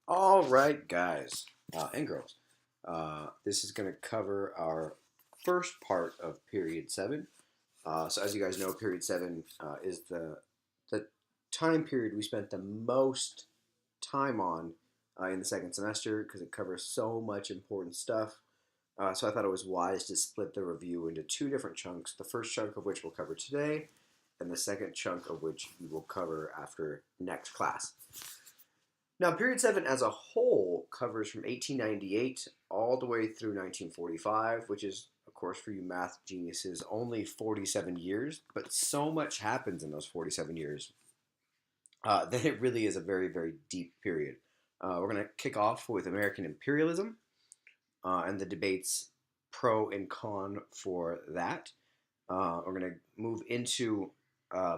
All right, guys and girls. This is going to cover our first part of Period 7. So, as you guys know, Period 7 is the time period we spent the most time on in the second semester because it covers so much important stuff. So, I thought it was wise to split the review into two different chunks. The first chunk of which we'll cover today, and the second chunk of which we will cover after next class. Now, Period 7 as a whole covers from 1898 all the way through 1945, which is, of course, for you math geniuses, only 47 years, but so much happens in those 47 years that it really is a very, very deep period. We're going to kick off with American imperialism and the debates pro and con for that. We're going to move into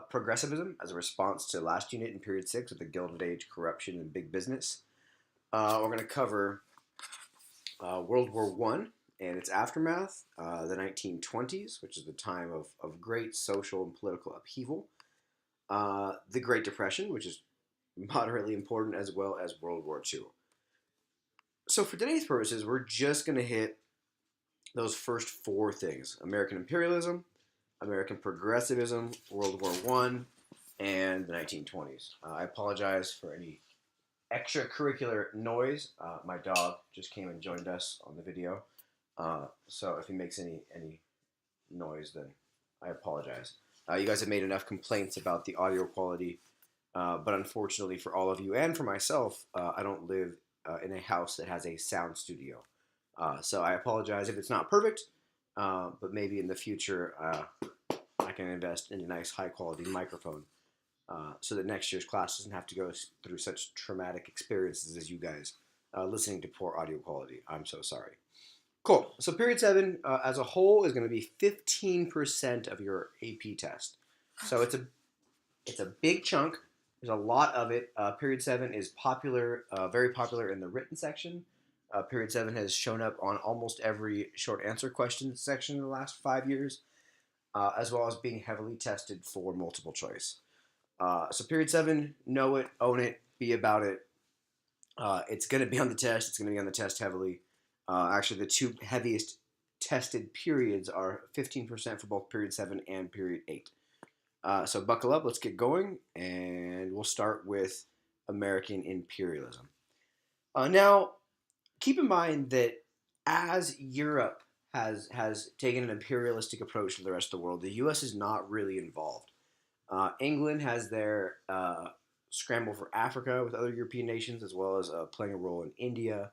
progressivism as a response to last unit in period 6 with the Gilded Age, corruption, and big business. We're going to cover World War I and its aftermath, the 1920s, which is the time of great social and political upheaval, the Great Depression, which is moderately important, as well as World War II. So for today's purposes, we're just going to hit those first four things: American imperialism, American progressivism, World War I, and the 1920s. I apologize for any extracurricular noise. My dog just came and joined us on the video. So if he makes any noise, then I apologize. You guys have made enough complaints about the audio quality, but unfortunately for all of you and for myself, I don't live in a house that has a sound studio. So I apologize if it's not perfect, but maybe in the future I can invest in a nice high quality microphone so that next year's class doesn't have to go through such traumatic experiences as you guys listening to poor audio quality. I'm so sorry. Cool. So period 7 as a whole is going to be 15% of your AP test. So it's a big chunk. There's a lot of it. Period 7 is popular, very popular in the written section. Period 7 has shown up on almost every short answer question section in the last 5 years, as well as being heavily tested for multiple choice. So period 7, know it, own it, be about it. It's going to be on the test. It's going to be on the test heavily. Actually, the two heaviest tested periods are 15% for both period 7 and period 8. So buckle up, let's get going, and we'll start with American imperialism. Now, keep in mind that as Europe has taken an imperialistic approach to the rest of the world, the U.S. is not really involved. England has their scramble for Africa with other European nations, as well as playing a role in India.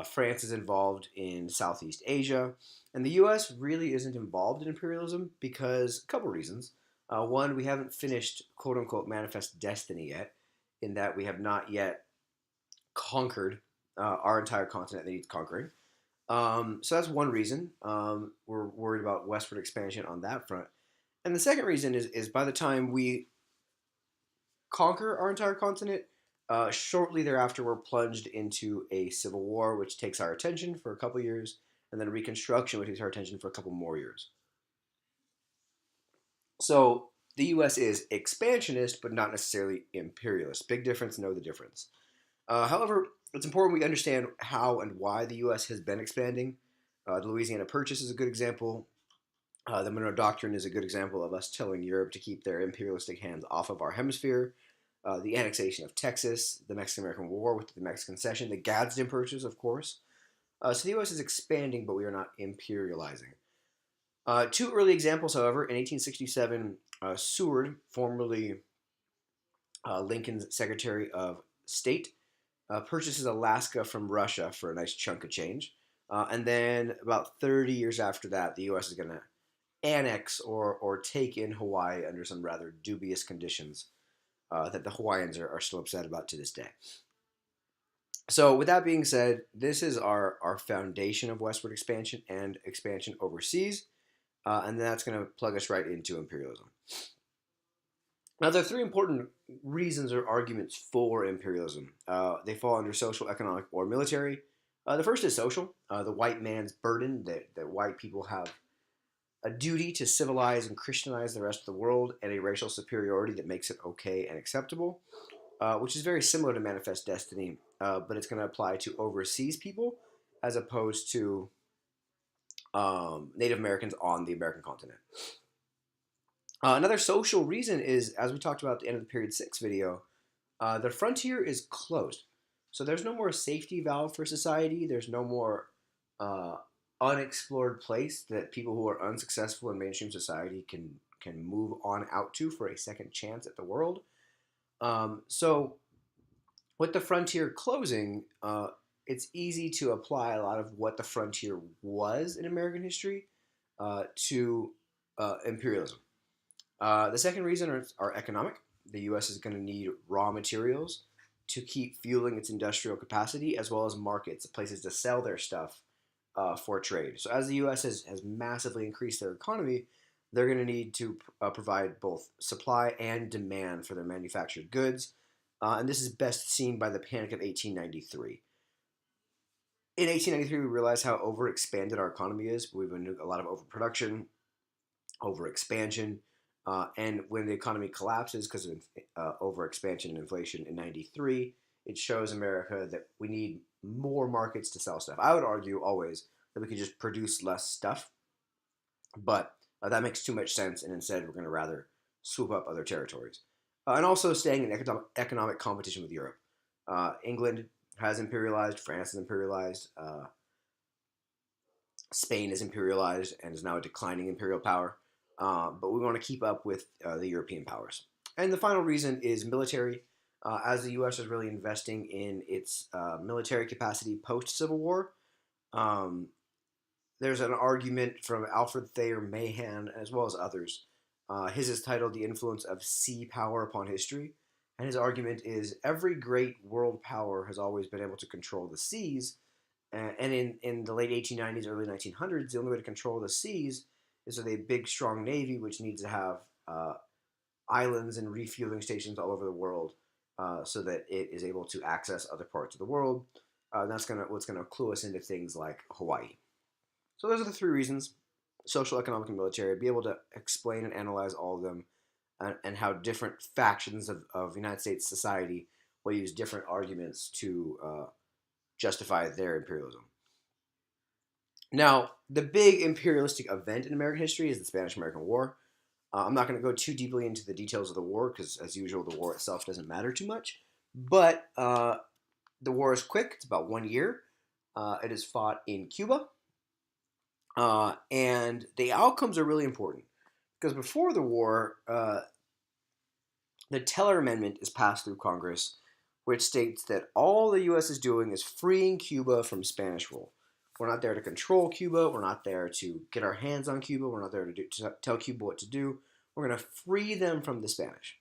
France is involved in Southeast Asia. And the U.S. really isn't involved in imperialism because a couple reasons. One, we haven't finished quote-unquote manifest destiny yet, in that we have not yet conquered our entire continent that needs conquering. So that's one reason. We're worried about westward expansion on that front. And the second reason is by the time we conquer our entire continent, shortly thereafter we're plunged into a civil war, which takes our attention for a couple years, and then Reconstruction, which takes our attention for a couple more years. So the U.S. is expansionist, but not necessarily imperialist. Big difference, know the difference. However, it's important we understand how and why the U.S. has been expanding. The Louisiana Purchase is a good example. The Monroe Doctrine is a good example of us telling Europe to keep their imperialistic hands off of our hemisphere. The annexation of Texas, the Mexican-American War with the Mexican Cession, the Gadsden Purchase, of course. So the U.S. is expanding, but we are not imperializing. Two early examples, however, in 1867, Seward, formerly Lincoln's Secretary of State, purchases Alaska from Russia for a nice chunk of change. And then about 30 years after that, the U.S. is going to annex or take in Hawaii under some rather dubious conditions that the Hawaiians are still upset about to this day. So with that being said, this is our foundation of westward expansion and expansion overseas. And that's going to plug us right into imperialism. Now, there are three important reasons or arguments for imperialism. They fall under social, economic, or military. The first is social, the white man's burden that white people have a duty to civilize and Christianize the rest of the world, and a racial superiority that makes it okay and acceptable. which is very similar to Manifest Destiny, but it's going to apply to overseas people as opposed to Native Americans on the American continent. Another social reason is, as we talked about at the end of the Period 6 video, the frontier is closed. So there's no more safety valve for society. There's no more unexplored place that people who are unsuccessful in mainstream society can move on out to for a second chance at the world. So with the frontier closing, it's easy to apply a lot of what the frontier was in American history to imperialism. The second reason are economic. The U.S. is going to need raw materials to keep fueling its industrial capacity, as well as markets, places to sell their stuff for trade. So as the U.S. has massively increased their economy, they're going to need to provide both supply and demand for their manufactured goods. And this is best seen by the Panic of 1893. In 1893, we realized how overexpanded our economy is. We've been doing a lot of overproduction, overexpansion, and when the economy collapses because of overexpansion and inflation in 93, it shows America that we need more markets to sell stuff. I would argue always that we could just produce less stuff, but that makes too much sense, and instead we're going to rather swoop up other territories. And also staying in economic competition with Europe. England has imperialized, France is imperialized, Spain is imperialized and is now a declining imperial power. But we want to keep up with the European powers. And the final reason is military. As the U.S. is really investing in its military capacity post-Civil War, there's an argument from Alfred Thayer Mahan, as well as others. His is titled The Influence of Sea Power Upon History. And his argument is every great world power has always been able to control the seas. And in the late 1890s, early 1900s, the only way to control the seas is with a big, strong navy, which needs to have islands and refueling stations all over the world so that it is able to access other parts of the world. And that's what's going to clue us into things like Hawaii. So those are the three reasons: social, economic, and military. Be able to explain and analyze all of them and how different factions of United States society will use different arguments to justify their imperialism. Now, the big imperialistic event in American history is the Spanish-American War. I'm not going to go too deeply into the details of the war because, as usual, the war itself doesn't matter too much. But the war is quick. It's about 1 year. It is fought in Cuba. And the outcomes are really important because before the war, the Teller Amendment is passed through Congress, which states that all the U.S. is doing is freeing Cuba from Spanish rule. We're not there to control Cuba. We're not there to get our hands on Cuba. We're not there to tell Cuba what to do. We're going to free them from the Spanish.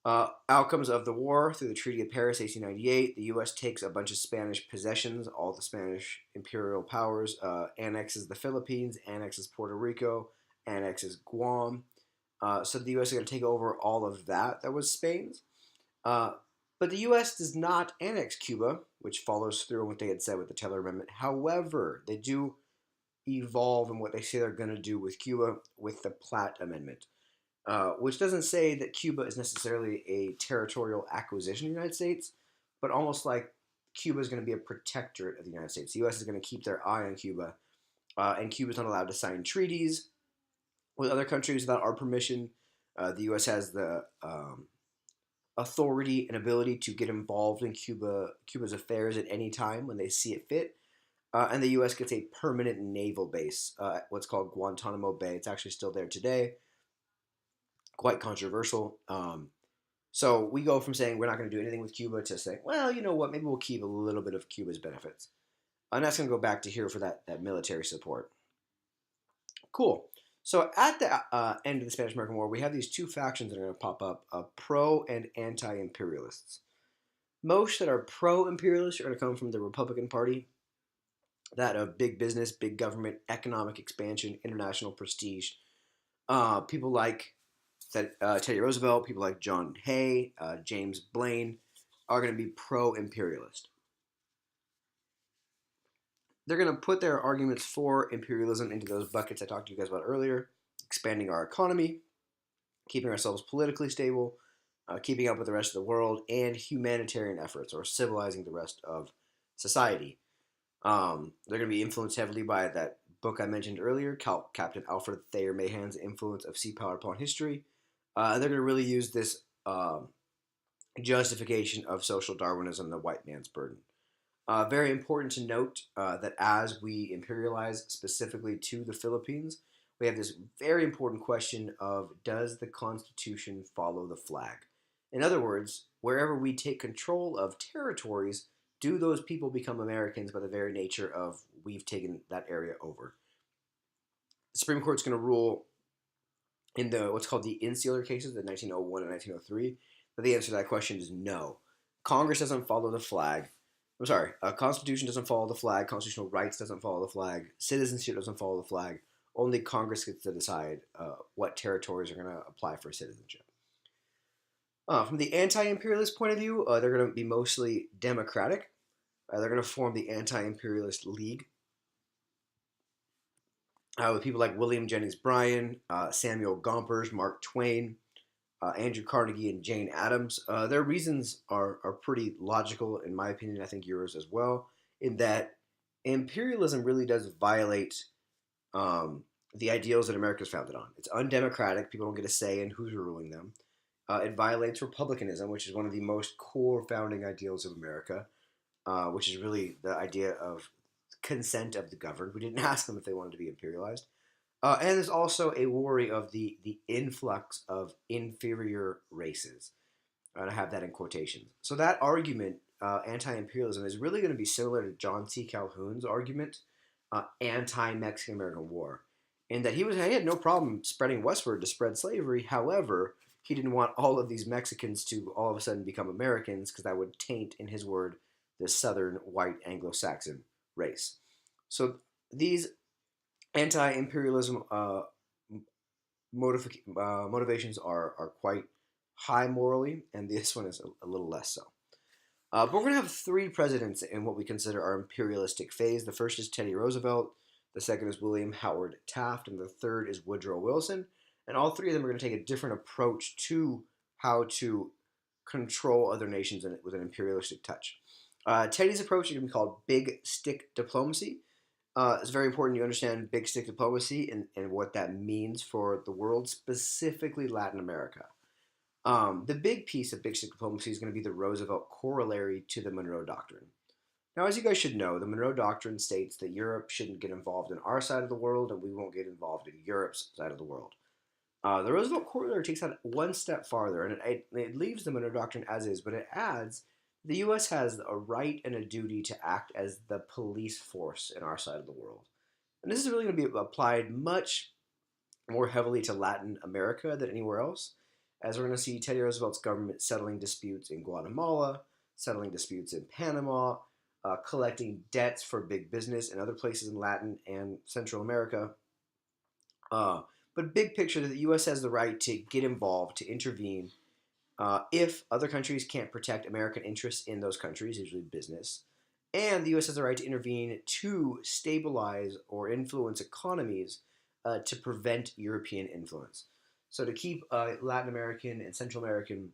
Outcomes of the war through the Treaty of Paris, 1898. The U.S. takes a bunch of Spanish possessions, all the Spanish imperial powers, annexes the Philippines, annexes Puerto Rico, annexes Guam. So the U.S. is going to take over all of that was Spain's. But the U.S. does not annex Cuba, which follows through on what they had said with the Teller Amendment. However, they do evolve in what they say they're going to do with Cuba with the Platt Amendment, which doesn't say that Cuba is necessarily a territorial acquisition of the United States, but almost like Cuba is going to be a protectorate of the United States. The U.S. is going to keep their eye on Cuba, and Cuba is not allowed to sign treaties with other countries without our permission. The U.S. has the authority and ability to get involved in Cuba's affairs at any time when they see it fit. And the U.S. gets a permanent naval base, what's called Guantanamo Bay. It's actually still there today. Quite controversial. So we go from saying we're not going to do anything with Cuba to saying, well, you know what, maybe we'll keep a little bit of Cuba's benefits. And that's going to go back to here for that military support. Cool. So at the end of the Spanish-American War, we have these two factions that are going to pop up, pro and anti-imperialists. Most that are pro-imperialists are going to come from the Republican Party, that of big business, big government, economic expansion, international prestige. People like Teddy Roosevelt, people like John Hay, James Blaine are going to be pro-imperialist. They're going to put their arguments for imperialism into those buckets I talked to you guys about earlier: expanding our economy, keeping ourselves politically stable, keeping up with the rest of the world, and humanitarian efforts, or civilizing the rest of society. They're going to be influenced heavily by that book I mentioned earlier, Captain Alfred Thayer Mahan's Influence of Sea Power Upon History. They're going to really use this justification of social Darwinism, the white man's burden. Very important to note that as we imperialize specifically to the Philippines, we have this very important question of, does the Constitution follow the flag? In other words, wherever we take control of territories, do those people become Americans by the very nature of we've taken that area over? The Supreme Court's going to rule in the what's called the insular cases, the 1901 and 1903, that the answer to that question is no. Congress doesn't follow the flag. I'm sorry, Constitution doesn't follow the flag. Constitutional rights doesn't follow the flag. Citizenship doesn't follow the flag. Only Congress gets to decide what territories are going to apply for citizenship. From the anti-imperialist point of view, they're going to be mostly democratic. They're going to form the Anti-Imperialist League with people like William Jennings Bryan, Samuel Gompers, Mark Twain, Andrew Carnegie, and Jane Addams. Their reasons are pretty logical, in my opinion. I think yours as well, in that imperialism really does violate the ideals that America is founded on. It's undemocratic. People don't get a say in who's ruling them. It violates republicanism, which is one of the most core founding ideals of America, which is really the idea of consent of the governed. We didn't ask them if they wanted to be imperialized. And there's also a worry of the influx of inferior races. I have that in quotations. So that argument, anti-imperialism, is really going to be similar to John C. Calhoun's argument, anti-Mexican-American War, in that he had no problem spreading westward to spread slavery. However, he didn't want all of these Mexicans to all of a sudden become Americans, because that would taint, in his word, the southern white Anglo-Saxon race. So these anti-imperialism motivations are quite high morally, and this one is a little less so. But we're going to have three presidents in what we consider our imperialistic phase. The first is Teddy Roosevelt, the second is William Howard Taft, and the third is Woodrow Wilson. And all three of them are going to take a different approach to how to control other nations with an imperialistic touch. Teddy's approach is going to be called big stick diplomacy. It's very important you understand big stick diplomacy and what that means for the world, specifically Latin America. The big piece of big stick diplomacy is going to be the Roosevelt corollary to the Monroe Doctrine. Now, as you guys should know, the Monroe Doctrine states that Europe shouldn't get involved in our side of the world, and we won't get involved in Europe's side of the world. The Roosevelt corollary takes that one step farther, and it leaves the Monroe Doctrine as is, but it adds the U.S. has a right and a duty to act as the police force in our side of the world. And this is really going to be applied much more heavily to Latin America than anywhere else, as we're going to see Teddy Roosevelt's government settling disputes in Guatemala, settling disputes in Panama, collecting debts for big business in other places in Latin and Central America. But big picture, the U.S. has the right to get involved, to intervene, if other countries can't protect American interests in those countries, usually business. And the U.S. has the right to intervene to stabilize or influence economies to prevent European influence. So to keep Latin American and Central American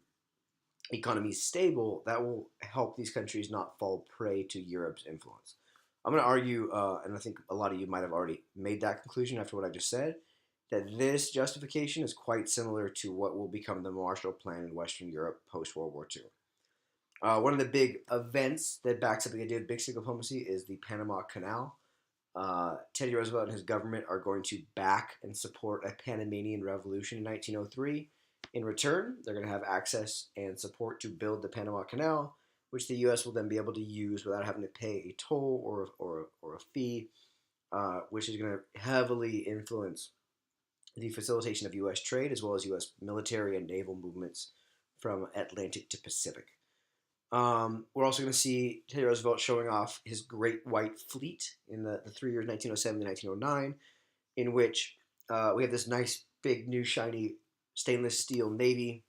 economies stable, that will help these countries not fall prey to Europe's influence. I'm going to argue, and I think a lot of you might have already made that conclusion after what I just said, that this justification is quite similar to what will become the Marshall Plan in Western Europe post-World War II. One of the big events that backs up the idea of big stick diplomacy is the Panama Canal. Teddy Roosevelt and his government are going to back and support a Panamanian revolution in 1903. In return, they're going to have access and support to build the Panama Canal, which the U.S. will then be able to use without having to pay a toll or a fee, which is going to heavily influence the facilitation of U.S. trade, as well as U.S. military and naval movements from Atlantic to Pacific. We're also going to see Teddy Roosevelt showing off his Great White Fleet in the 3 years, 1907 to 1909, in which we have this nice, big, new, shiny stainless steel Navy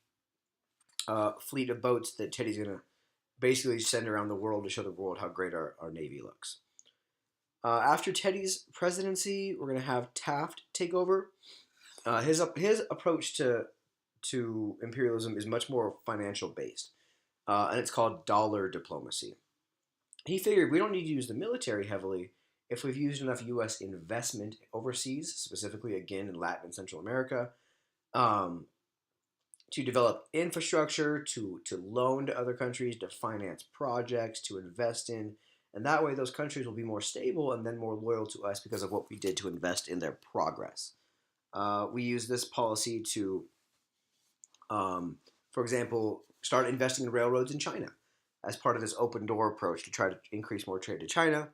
fleet of boats that Teddy's going to basically send around the world to show the world how great our Navy looks. After Teddy's presidency, we're going to have Taft take over. His approach to to imperialism is much more financial based, and it's called dollar diplomacy. He figured we don't need to use the military heavily if we've used enough U.S. investment overseas, specifically again in Latin and Central America, um, to develop infrastructure, to loan to other countries, to finance projects, to invest in. And that way, those countries will be more stable and then more loyal to us because of what we did to invest in their progress. We use this policy to, for example, start investing in railroads in China as part of this open door approach to try to increase more trade to China.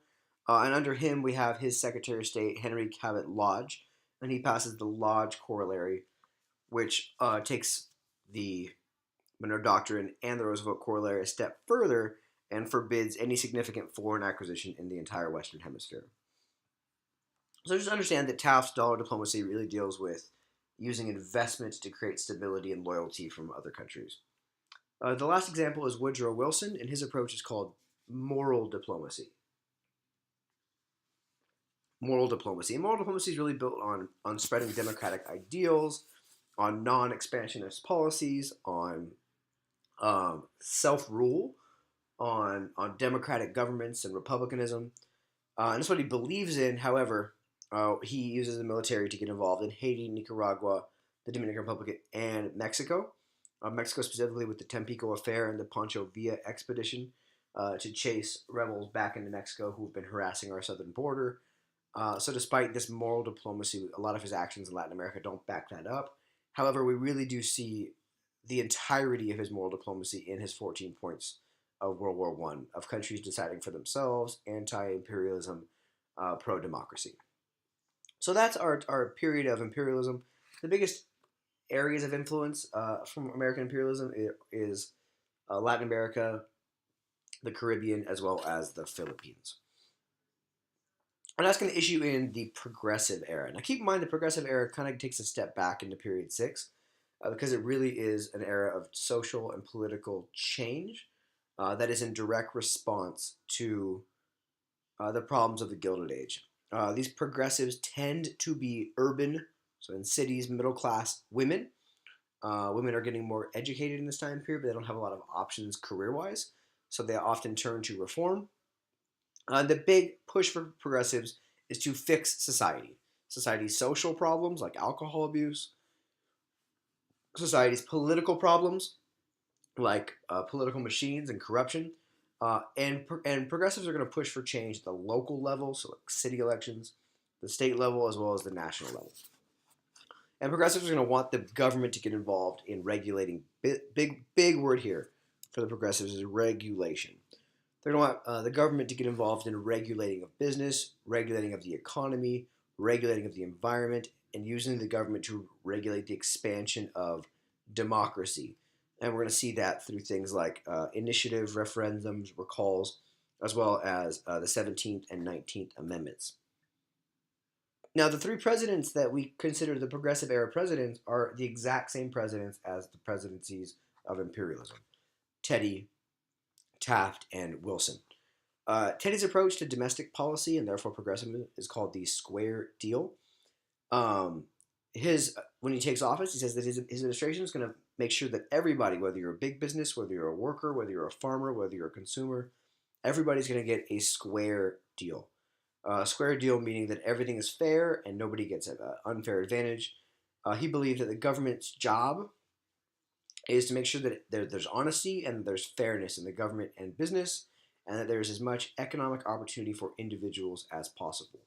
And under him, we have his Secretary of State, Henry Cabot Lodge, and he passes the Lodge Corollary, which takes the Monroe Doctrine and the Roosevelt Corollary a step further and forbids any significant foreign acquisition in the entire Western Hemisphere. So just understand that Taft's dollar diplomacy really deals with using investments to create stability and loyalty from other countries. The last example is Woodrow Wilson, and his approach is called moral diplomacy. Moral diplomacy. And moral diplomacy is really built on spreading democratic ideals, on non-expansionist policies, on self-rule, on democratic governments and republicanism. And that's what he believes in. However, he uses the military to get involved in Haiti, Nicaragua, the Dominican Republic, and Mexico. Mexico specifically with the Tampico Affair and the Pancho Villa expedition to chase rebels back into Mexico who have been harassing our southern border. So despite this moral diplomacy, a lot of his actions in Latin America don't back that up. However, we really do see the entirety of his moral diplomacy in his 14 points of World War I, of countries deciding for themselves, anti-imperialism, pro-democracy. So that's our period of imperialism. The biggest areas of influence from American imperialism is Latin America, the Caribbean, as well as the Philippines. And that's going to issue in the Progressive Era. Now keep in mind the Progressive Era kind of takes a step back into period 6 because it really is an era of social and political change that is in direct response to the problems of the Gilded Age. These progressives tend to be urban, so in cities, middle class women. Women are getting more educated in this time period, but they don't have a lot of options career wise, so they often turn to reform. The big push for progressives is to fix society. Society's social problems like alcohol abuse, society's political problems like political machines and corruption, and progressives are going to push for change at the local level, so like city elections, the state level, as well as the national level. And progressives are going to want the government to get involved in regulating. Big word here for the progressives is regulation. They're going to want the government to get involved in regulating of business, regulating of the economy, regulating of the environment, and using the government to regulate the expansion of democracy. And we're going to see that through things like initiative, referendums, recalls, as well as the 17th and 19th Amendments. Now, the three presidents that we consider the Progressive Era presidents are the exact same presidents as the presidencies of imperialism: Teddy, Taft, and Wilson. Teddy's approach to domestic policy and therefore progressivism is called the Square Deal. When he takes office, he says that his administration is going to make sure that everybody, whether you're a big business, whether you're a worker, whether you're a farmer, whether you're a consumer, everybody's going to get a square deal. Square deal meaning that everything is fair and nobody gets an unfair advantage. He believed that the government's job is to make sure that there's honesty and there's fairness in the government and business, and that there's as much economic opportunity for individuals as possible.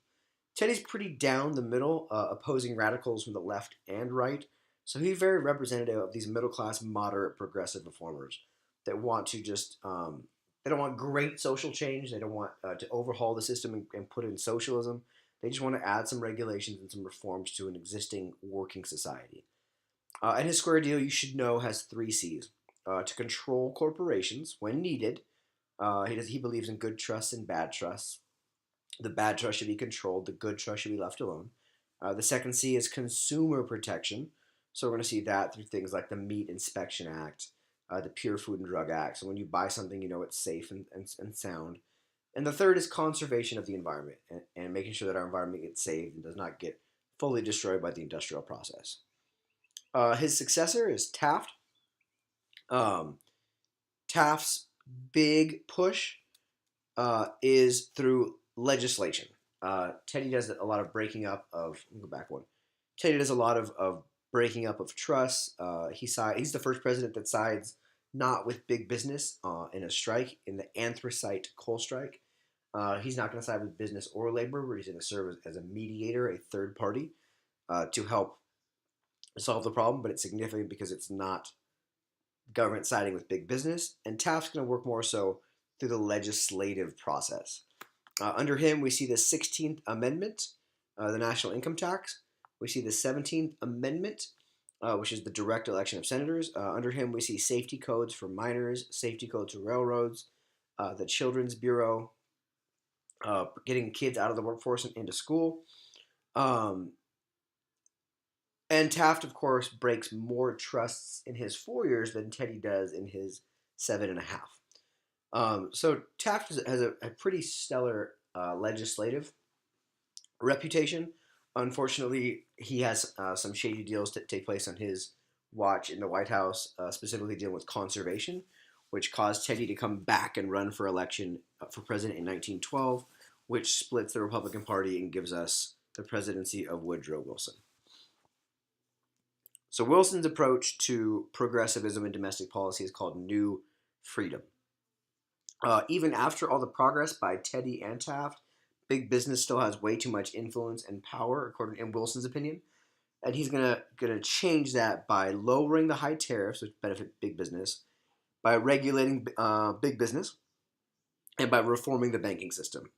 Teddy's pretty down the middle, opposing radicals from the left and right, so he's very representative of these middle-class, moderate, progressive reformers that want to just, they don't want great social change, they don't want to overhaul the system and put in socialism, they just want to add some regulations and some reforms to an existing working society. And his square deal, you should know, has 3 C's. To control corporations when needed. He believes in good trusts and bad trusts. The bad trust should be controlled. The good trust should be left alone. The second C is consumer protection. So we're going to see that through things like the Meat Inspection Act, the Pure Food and Drug Act. So when you buy something, you know it's safe and sound. And the third is conservation of the environment and making sure that our environment gets saved and does not get fully destroyed by the industrial process. His successor is Taft. Um, Taft's big push is through legislation. Teddy does a lot of breaking up of. Let me go back one. Teddy does a lot of breaking up of trusts. He's the first president that sides not with big business in a strike, in the anthracite coal strike. He's not going to side with business or labor, but he's going to serve as a mediator, a third party, to help solve the problem. But it's significant because it's not government siding with big business. And Taft's going to work more so through the legislative process. Under him, we see the 16th Amendment, the national income tax. We see the 17th Amendment, which is the direct election of senators. Under him, we see safety codes for miners, safety codes for railroads, the Children's Bureau, getting kids out of the workforce and into school. And Taft, of course, breaks more trusts in his 4 years than Teddy does in his 7.5. So Taft has a pretty stellar legislative reputation. Unfortunately, he has some shady deals that take place on his watch in the White House, specifically dealing with conservation, which caused Teddy to come back and run for election for president in 1912, which splits the Republican Party and gives us the presidency of Woodrow Wilson. So Wilson's approach to progressivism in domestic policy is called New Freedom. Even after all the progress by Teddy and Taft, big business still has way too much influence and power, according in Wilson's opinion, and he's gonna change that by lowering the high tariffs, which benefit big business, by regulating big business, and by reforming the banking system.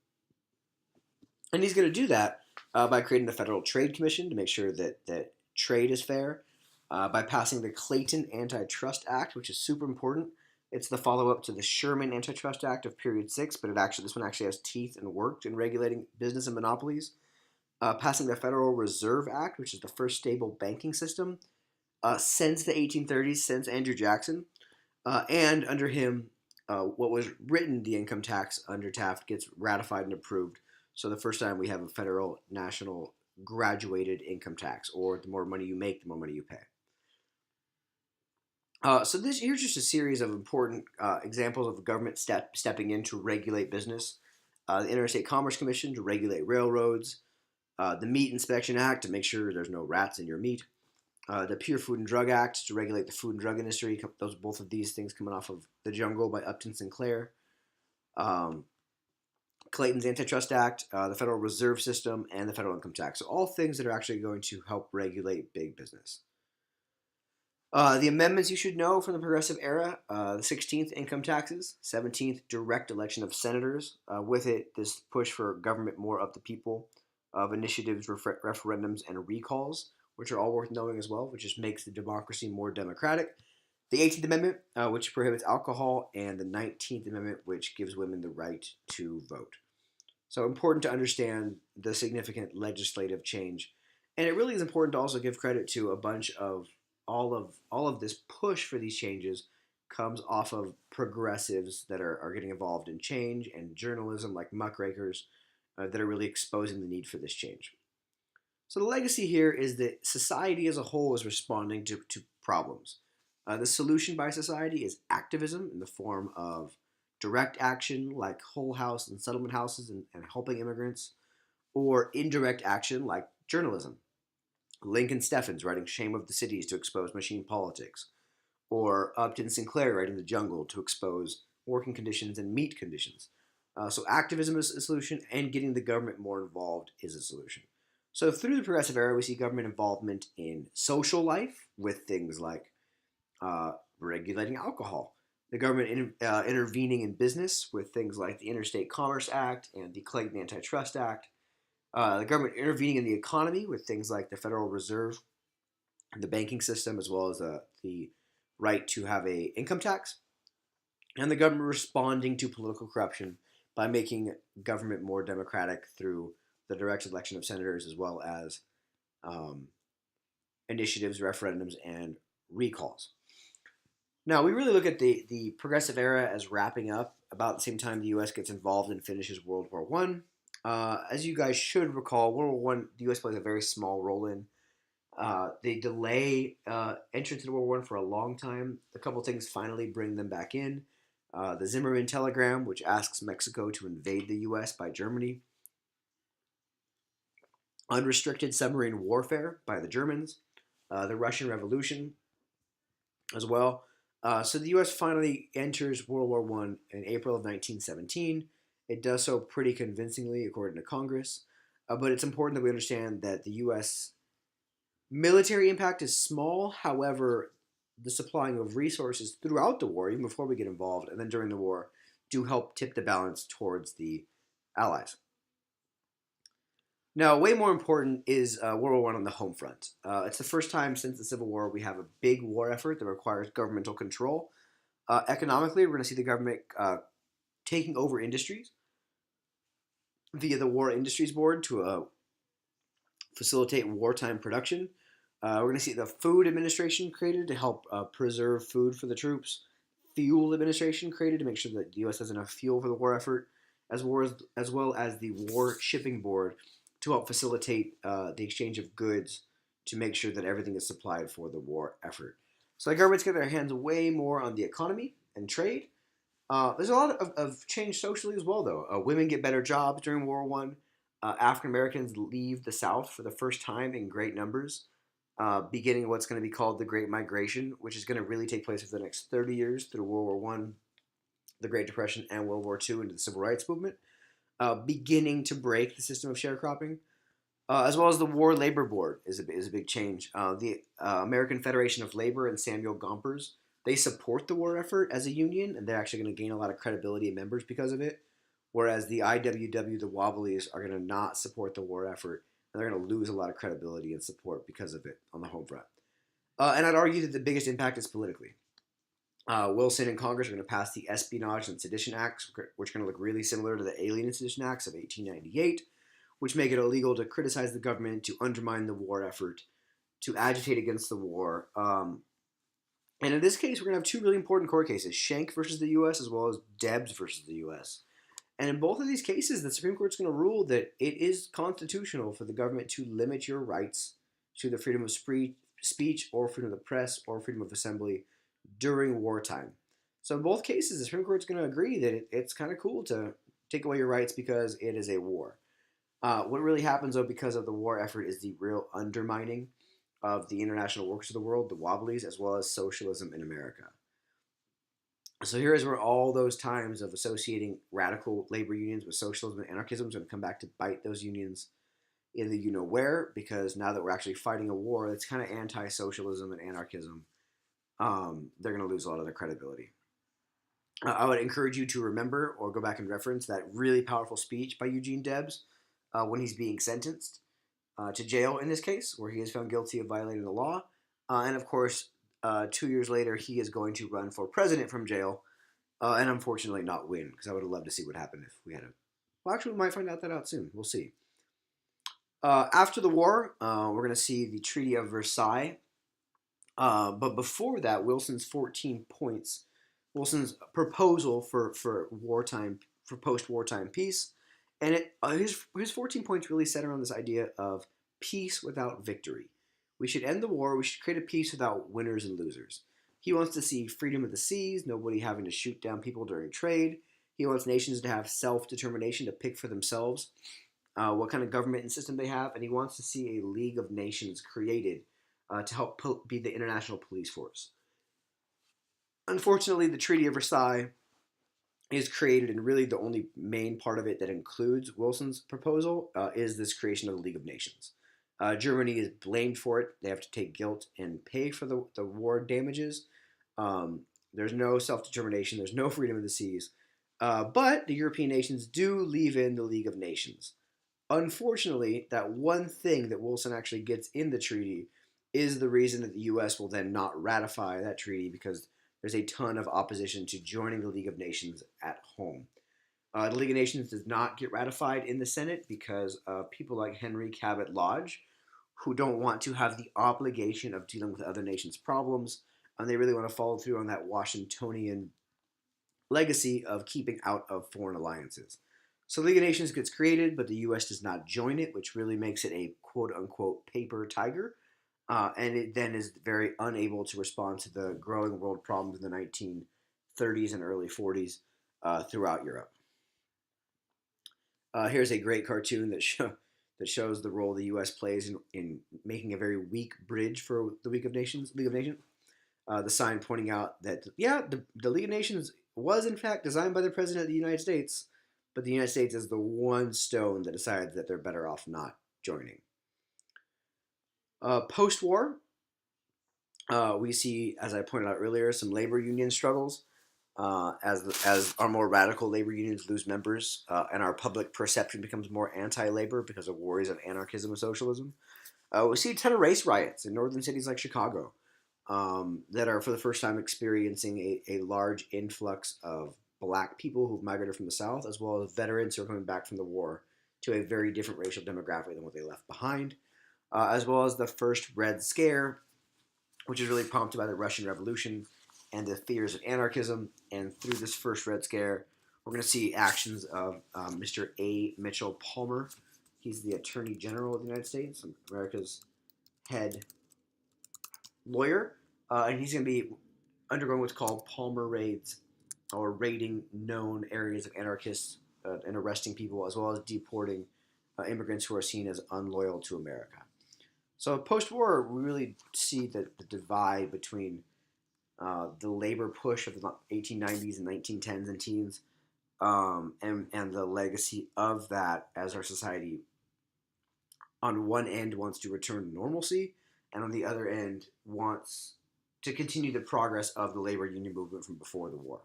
And he's going to do that by creating the Federal Trade Commission to make sure that trade is fair, by passing the Clayton Antitrust Act, which is super important. It's the follow-up to the Sherman Antitrust Act of Period 6, but this one actually has teeth and worked in regulating business and monopolies. Passing the Federal Reserve Act, which is the first stable banking system since the 1830s, since Andrew Jackson. And under him, what was written, the income tax under Taft, gets ratified and approved. So the first time we have a federal national graduated income tax, or the more money you make, the more money you pay. So here's just a series of important examples of the government stepping in to regulate business. The Interstate Commerce Commission to regulate railroads. The Meat Inspection Act to make sure there's no rats in your meat. The Pure Food and Drug Act to regulate the food and drug industry. Both of these things coming off of The Jungle by Upton Sinclair. Clayton's Antitrust Act, the Federal Reserve System, and the federal income tax. So all things that are actually going to help regulate big business. The amendments you should know from the progressive era, the 16th, income taxes, 17th, direct election of senators, with it, this push for government more of the people, of initiatives, referendums, and recalls, which are all worth knowing as well, which just makes the democracy more democratic. The 18th Amendment, which prohibits alcohol, and the 19th Amendment, which gives women the right to vote. So important to understand the significant legislative change. And it really is important to also give credit to a bunch of all of this push for these changes comes off of progressives that are getting involved in change, and journalism like muckrakers that are really exposing the need for this change. So the legacy here is that society as a whole is responding to problems. The solution by society is activism in the form of direct action like Hull House and settlement houses and helping immigrants, or indirect action like journalism. Lincoln Steffens writing Shame of the Cities to expose machine politics, or Upton Sinclair writing The Jungle to expose working conditions and meat conditions. So activism is a solution, and getting the government more involved is a solution. So through the progressive era, we see government involvement in social life with things like regulating alcohol, the government intervening in business with things like the Interstate Commerce Act and the Clayton Antitrust Act, the government intervening in the economy with things like the Federal Reserve, the banking system, as well as the right to have a income tax, and the government responding to political corruption by making government more democratic through the direct election of senators, as well as initiatives, referendums, and recalls. Now, we really look at the progressive era as wrapping up about the same time the U.S. gets involved and finishes World War I. As you guys should recall, World War I, the U.S. plays a very small role in. They delay entrance into World War I for a long time. A couple things finally bring them back in. The Zimmerman Telegram, which asks Mexico to invade the U.S. by Germany. Unrestricted submarine warfare by the Germans. The Russian Revolution as well. So the U.S. finally enters World War I in April of 1917. It does so pretty convincingly, according to Congress. But it's important that we understand that the U.S. military impact is small. However, the supplying of resources throughout the war, even before we get involved, and then during the war, do help tip the balance towards the Allies. Now, way more important is World War I on the home front. It's the first time since the Civil War we have a big war effort that requires governmental control. Economically, we're going to see the government taking over industries via the War Industries Board to facilitate wartime production. We're going to see the Food Administration created to help preserve food for the troops. Fuel Administration created to make sure that the U.S. has enough fuel for the war effort, as well as the War Shipping Board to help facilitate the exchange of goods to make sure that everything is supplied for the war effort. So the government's got their hands way more on the economy and trade. There's a lot of change socially as well, though. Women get better jobs during World War I. African Americans leave the South for the first time in great numbers, beginning what's going to be called the Great Migration, which is going to really take place for the next 30 years through World War I, the Great Depression, and World War II into the Civil Rights Movement. Beginning to break the system of sharecropping, as well as the War Labor Board is a big change. The American Federation of Labor and Samuel Gompers, they support the war effort as a union, and they're actually going to gain a lot of credibility and members because of it, whereas the IWW, the Wobblies, are going to not support the war effort, and they're going to lose a lot of credibility and support because of it on the home front. And I'd argue that the biggest impact is politically. Wilson and Congress are going to pass the Espionage and Sedition Acts, which are going to look really similar to the Alien and Sedition Acts of 1898, which make it illegal to criticize the government, to undermine the war effort, to agitate against the war. And in this case, we're going to have two really important court cases, Schenck versus the U.S. as well as Debs versus the U.S. And in both of these cases, the Supreme Court's going to rule that it is constitutional for the government to limit your rights to the freedom of speech or freedom of the press or freedom of assembly during wartime. So in both cases, the Supreme Court's going to agree that it's kind of cool to take away your rights because it is a war. What really happens, though, because of the war effort is the real undermining of the international workers of the world, the Wobblies, as well as socialism in America. So here is where all those times of associating radical labor unions with socialism and anarchism is going to come back to bite those unions in the you-know-where, because now that we're actually fighting a war that's kind of anti-socialism and anarchism, they're going to lose a lot of their credibility. I would encourage you to remember or go back and reference that really powerful speech by Eugene Debs when he's being sentenced to jail in this case, where he is found guilty of violating the law. And of course, 2 years later, he is going to run for president from jail and unfortunately not win, because I would have loved to see what happened if we had a... Well, actually, we might find that out soon. We'll see. After the war, we're going to see the Treaty of Versailles. But before that, Wilson's 14 points, Wilson's proposal for post-wartime peace, and his 14 points really center around this idea of peace without victory. We should end the war. We should create a peace without winners and losers. He wants to see freedom of the seas, nobody having to shoot down people during trade. He wants nations to have self-determination, to pick for themselves what kind of government and system they have, and he wants to see a League of Nations created to help be the international police force. Unfortunately, the Treaty of Versailles is created, and really the only main part of it that includes Wilson's proposal is this creation of the League of Nations. Germany is blamed for it. They have to take guilt and pay for the war damages. There's no self-determination. There's no freedom of the seas. But the European nations do leave in the League of Nations. Unfortunately, that one thing that Wilson actually gets in the treaty is the reason that the U.S. will then not ratify that treaty, because there's a ton of opposition to joining the League of Nations at home. The League of Nations does not get ratified in the Senate because of people like Henry Cabot Lodge, who don't want to have the obligation of dealing with other nations' problems, and they really want to follow through on that Washingtonian legacy of keeping out of foreign alliances. So the League of Nations gets created, but the U.S. does not join it, which really makes it a quote-unquote paper tiger. and it then is very unable to respond to the growing world problems in the 1930s and early 40s throughout Europe. Here's a great cartoon that shows the role the U.S. plays in making a very weak bridge for the League of Nations. The sign pointing out that the League of Nations was in fact designed by the President of the United States, but the United States is the one stone that decides that they're better off not joining. Post-war, we see, as I pointed out earlier, some labor union struggles as our more radical labor unions lose members and our public perception becomes more anti-labor because of worries of anarchism and socialism. We see a ton of race riots in northern cities like Chicago that are for the first time experiencing a large influx of black people who've migrated from the South, as well as veterans who are coming back from the war to a very different racial demographic than what they left behind, as well as the first Red Scare, which is really prompted by the Russian Revolution and the fears of anarchism. And through this first Red Scare, we're going to see actions of Mr. A. Mitchell Palmer. He's the Attorney General of the United States, America's head lawyer, and he's going to be undergoing what's called Palmer raids, or raiding known areas of anarchists and arresting people, as well as deporting immigrants who are seen as unloyal to America. So post-war, we really see the divide between the labor push of the 1890s and 1910s and teens, and the legacy of that as our society, on one end, wants to return to normalcy, and on the other end, wants to continue the progress of the labor union movement from before the war.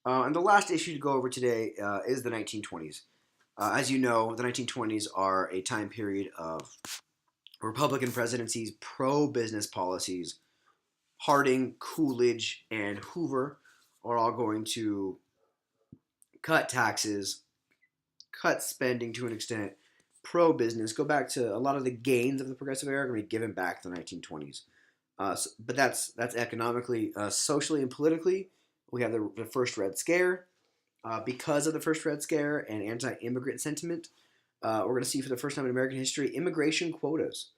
And the last issue to go over today is the 1920s. As you know, the 1920s are a time period of Republican presidencies, pro-business policies. Harding, Coolidge, and Hoover are all going to cut taxes, cut spending to an extent, pro-business, go back to a lot of the gains of the progressive era are going to be given back to the 1920s. But that's economically, socially, and politically. We have the first Red Scare. Because of the first Red Scare and anti-immigrant sentiment, we're going to see for the first time in American history immigration quotas.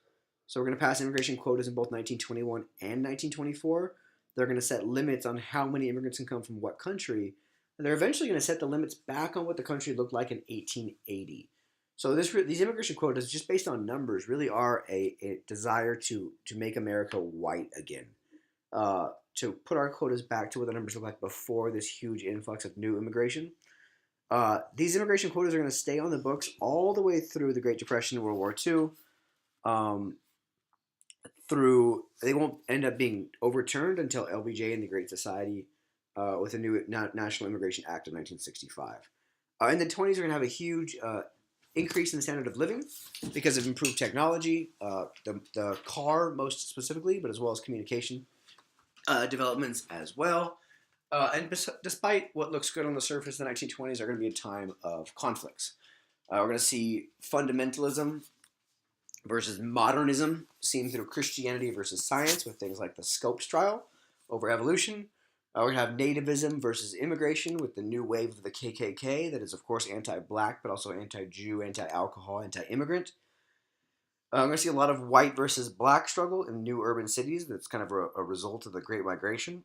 So we're going to pass immigration quotas in both 1921 and 1924. They're going to set limits on how many immigrants can come from what country. And they're eventually going to set the limits back on what the country looked like in 1880. So these immigration quotas, just based on numbers, really are a desire to make America white again. To put our quotas back to what the numbers look like before this huge influx of new immigration. These immigration quotas are going to stay on the books all the way through the Great Depression and World War II. They won't end up being overturned until LBJ and the Great Society with the new National Immigration Act of 1965. In the 20s, we're going to have a huge increase in the standard of living because of improved technology, the car most specifically, but as well as communication developments as well. And despite what looks good on the surface, the 1920s are going to be a time of conflicts. We're going to see fundamentalism versus modernism seen through Christianity versus science with things like the Scopes trial over evolution. We're going to have nativism versus immigration with the new wave of the KKK that is, of course, anti-black, but also anti-Jew, anti-alcohol, anti-immigrant. I'm going to see a lot of white versus black struggle in new urban cities. That's kind of a result of the Great Migration,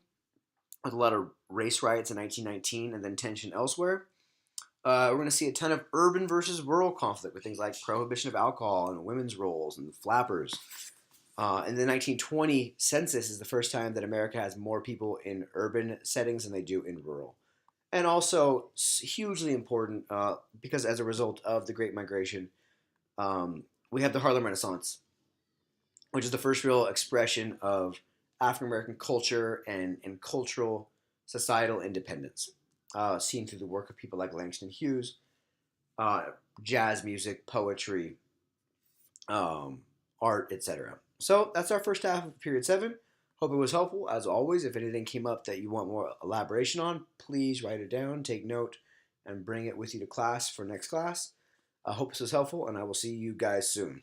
with a lot of race riots in 1919 and then tension elsewhere. We're going to see a ton of urban versus rural conflict with things like prohibition of alcohol and women's roles and flappers. And the 1920 census is the first time that America has more people in urban settings than they do in rural. And also hugely important because as a result of the Great Migration, we have the Harlem Renaissance, which is the first real expression of African American culture and cultural societal independence, seen through the work of people like Langston Hughes, jazz music, poetry, art, etc. So that's our first half of period 7. Hope it was helpful. As always, if anything came up that you want more elaboration on, please write it down, take note, and bring it with you to class for next class. I hope this was helpful, and I will see you guys soon.